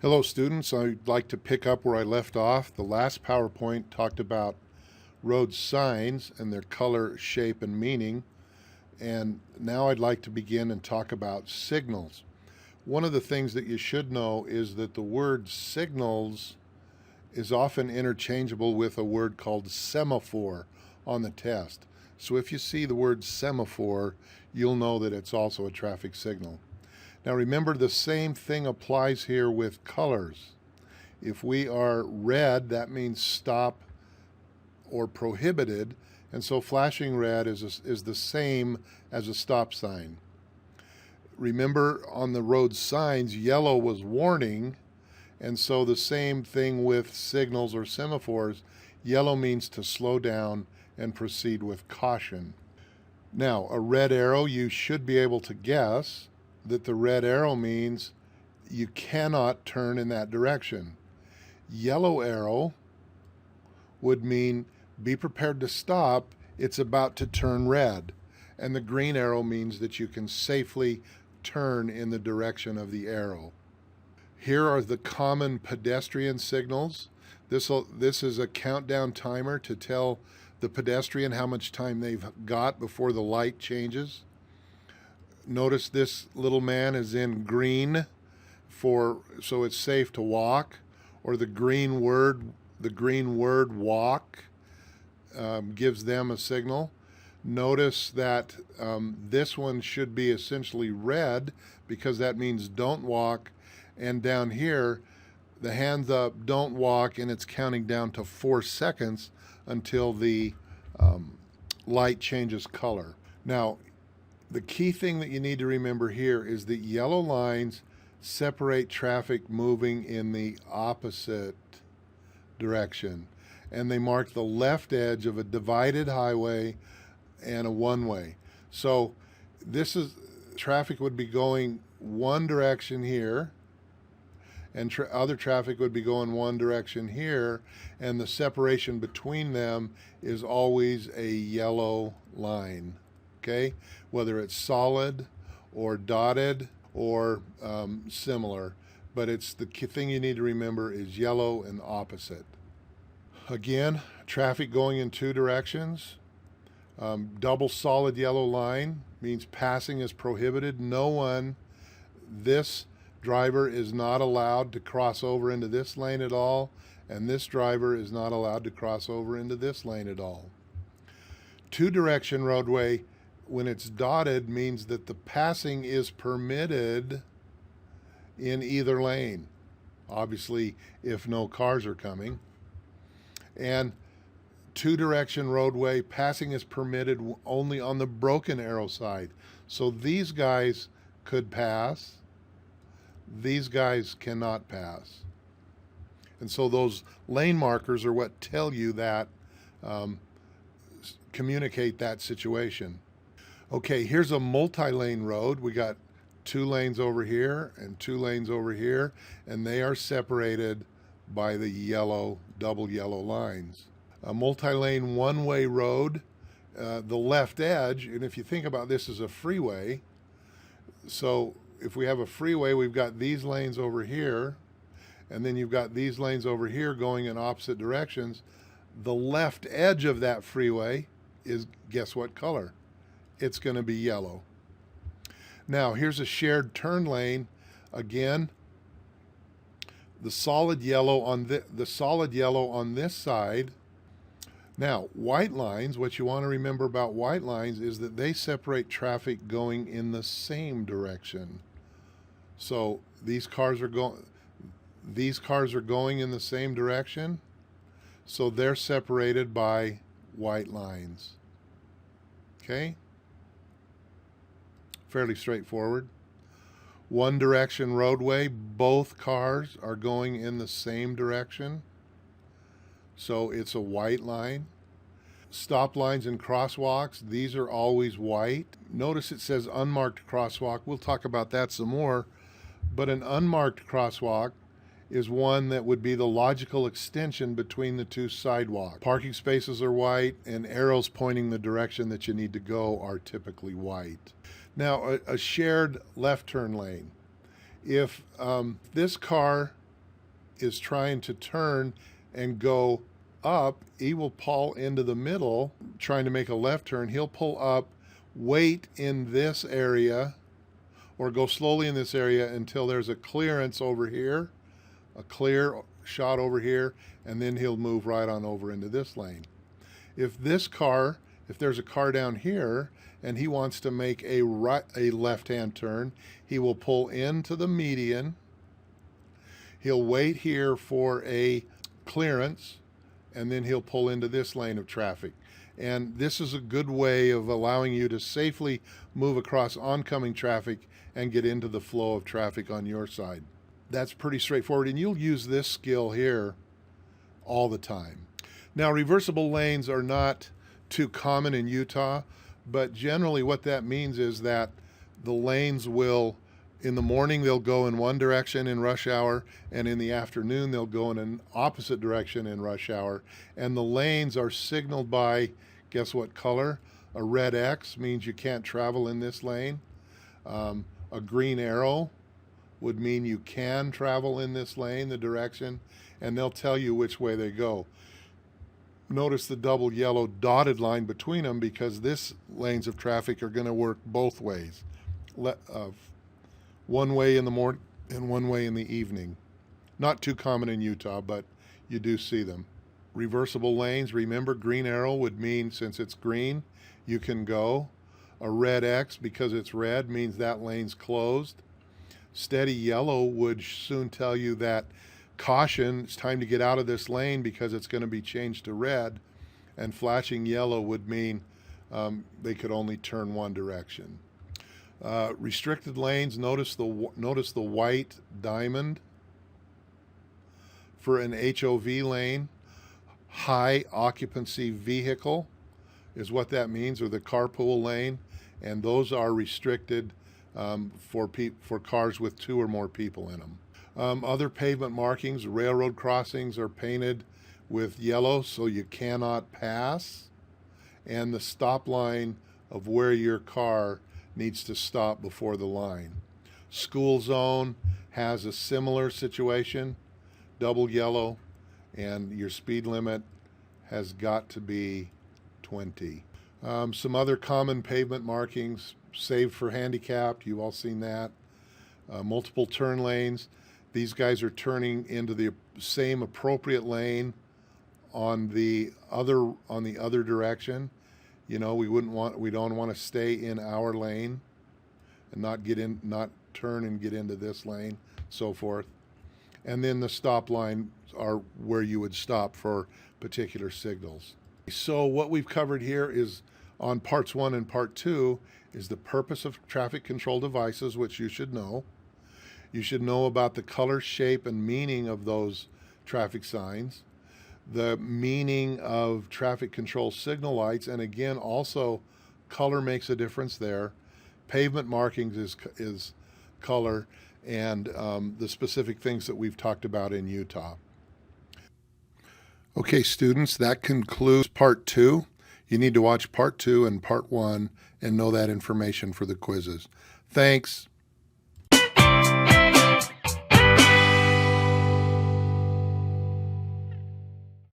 Hello students, I'd like to pick up where I left off. The last PowerPoint talked about road signs and their color, shape, and meaning. And now I'd like to begin and talk about signals. One of the things that you should know is that the word signals is often interchangeable with a word called semaphore on the test. So if you see the word semaphore, you'll know that it's also a traffic signal. Now remember, the same thing applies here with colors. If we are red, that means stop or prohibited, and so flashing red is the same as a stop sign. Remember, on the road signs, yellow was warning, and so the same thing with signals or semaphores. Yellow means to slow down and proceed with caution. Now, a red arrow, you should be able to guess that the red arrow means you cannot turn in that direction. Yellow arrow would mean be prepared to stop, it's about to turn red. And the green arrow means that you can safely turn in the direction of the arrow. Here are the common pedestrian signals. This is a countdown timer to tell the pedestrian how much time they've got before the light changes. Notice this little man is in green so it's safe to walk, or the green word walk gives them a signal. Notice that this one should be essentially red because that means don't walk, and down here the hands up, don't walk, and it's counting down to 4 seconds until the light changes color. Now, the key thing that you need to remember here is that yellow lines separate traffic moving in the opposite direction, and they mark the left edge of a divided highway and a one-way. So traffic would be going one direction here, and other traffic would be going one direction here, and the separation between them is always a yellow line. Okay, whether it's solid or dotted or similar, but it's the key thing you need to remember is yellow and opposite. Again, traffic going in two directions. Double solid yellow line means passing is prohibited. This driver is not allowed to cross over into this lane at all, and this driver is not allowed to cross over into this lane at all. Two-direction roadway, when it's dotted, means that the passing is permitted in either lane, obviously if no cars are coming. And two-direction roadway, passing is permitted only on the broken arrow side. So these guys could pass, these guys cannot pass. And so those lane markers are what tell you that, communicate that situation. Okay, here's a multi-lane road. We got 2 lanes over here and 2 lanes over here, and they are separated by the double yellow lines. A multi-lane one-way road, the left edge, and if you think about this as a freeway, so if we have a freeway, we've got these lanes over here, and then you've got these lanes over here going in opposite directions. The left edge of that freeway is, guess what color? It's going to be yellow. Now here's a shared turn lane. Again, the solid yellow on this side. Now, white lines, what you want to remember about white lines is that they separate traffic going in the same direction. So these cars are going in the same direction, so they're separated by white lines. Okay? Fairly straightforward. One direction roadway, both cars are going in the same direction, so it's a white line. Stop lines and crosswalks, these are always white. Notice it says unmarked crosswalk. We'll talk about that some more, but an unmarked crosswalk is one that would be the logical extension between the two sidewalks. Parking spaces are white, and arrows pointing the direction that you need to go are typically white. Now, a shared left turn lane. If this car is trying to turn and go up, he will pull into the middle, trying to make a left turn. He'll pull up, wait in this area, or go slowly in this area until there's a clearance over here, a clear shot over here, and then he'll move right on over into this lane. If there's a car down here and he wants to make a left-hand turn, he will pull into the median. He'll wait here for a clearance, and then he'll pull into this lane of traffic. And this is a good way of allowing you to safely move across oncoming traffic and get into the flow of traffic on your side. That's pretty straightforward, and you'll use this skill here all the time. Now, reversible lanes are not too common in Utah, but generally what that means is that the lanes will, in the morning they'll go in one direction in rush hour, and in the afternoon they'll go in an opposite direction in rush hour. And the lanes are signaled by, guess what color? A red X means you can't travel in this lane. A green arrow would mean you can travel in this lane, the direction, and they'll tell you which way they go. Notice the double yellow dotted line between them, because this lanes of traffic are going to work both ways. One way in the morning and one way in the evening. Not too common in Utah, but you do see them. Reversible lanes, remember, green arrow would mean, since it's green, you can go. A red X, because it's red, means that lane's closed. Steady yellow would soon tell you that caution, it's time to get out of this lane because it's going to be changed to red. And flashing yellow would mean they could only turn one direction. Restricted lanes, notice the white diamond. For an HOV lane, high occupancy vehicle is what that means, or the carpool lane, and those are restricted for cars with 2 or more people in them. Other pavement markings, railroad crossings are painted with yellow so you cannot pass, and the stop line of where your car needs to stop before the line. School zone has a similar situation, double yellow, and your speed limit has got to be 20. Some other common pavement markings, saved for handicapped, you've all seen that. Multiple turn lanes. These guys are turning into the same appropriate lane on the other direction. You know, we don't want to stay in our lane and not turn and get into this lane, so forth. And then the stop lines are where you would stop for particular signals. So what we've covered here is, on parts 1 and part 2, is the purpose of traffic control devices, which you should know. You should know about the color, shape, and meaning of those traffic signs, the meaning of traffic control signal lights, and again, also color makes a difference there. Pavement markings is color, and the specific things that we've talked about in Utah. Okay, students, that concludes part 2. You need to watch part 2 and part 1 and know that information for the quizzes. Thanks.